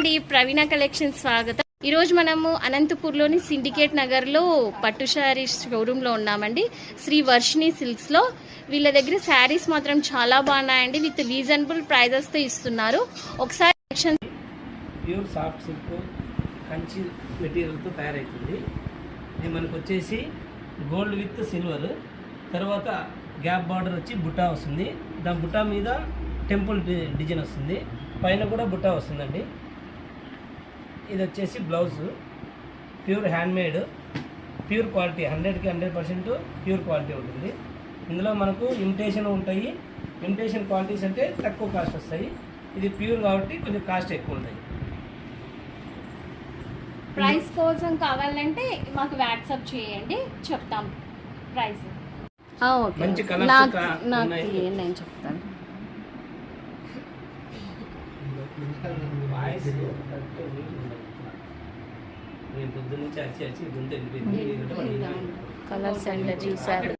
అండి, ప్రవీణ కలెక్షన్ స్వాగతం. ఈరోజు మనము అనంతపూర్లోని సిండికేట్ నగర్లో పట్టు శారీస్ షోరూంలో ఉన్నామండి. శ్రీ వర్షిణి సిల్క్స్లో. వీళ్ళ దగ్గర శారీస్ మాత్రం చాలా బాగున్నాయండి. విత్ రీజనబుల్ ప్రైజెస్తో ఇస్తున్నారు. ఒకసారి ప్యూర్ సాఫ్ట్ సిల్క్ కంచి మెటీరియల్తో తయారవుతుంది. ఇది మనకు వచ్చేసి గోల్డ్ విత్ సిల్వర్, తర్వాత గ్యాప్ బార్డర్ వచ్చి బుట్టా వస్తుంది. దాని బుట్టా మీద టెంపుల్ డిజైన్ వస్తుంది, పైన కూడా బుట్టా వస్తుందండి. ఇది వచ్చేసి blouse pure handmade, pure quality, 100కి 100% ప్యూర్ క్వాలిటీ ఉంటుంది. ఇందులో మనకు ఇమిటేషన్ ఉంటాయి. ఇమిటేషన్ క్వాలిటీస్ అంటే తక్కువ కాస్ట్ వస్తాయి. ఇది ప్యూర్ కాబట్టి కొంచెం కాస్ట్ ఎక్కువ ఉంటాయి. ప్రైస్ కోసం కావాలంటే మాకు వాట్సాప్ చేయండి, చెప్తాం ప్రైస్. మంచి కలర్స్ నేను చెప్తాను. నేను పొద్దున్న నుంచి అరిచి గొంతు వెళ్ళిపోయింది. కలర్స్ అంటే చూసారు.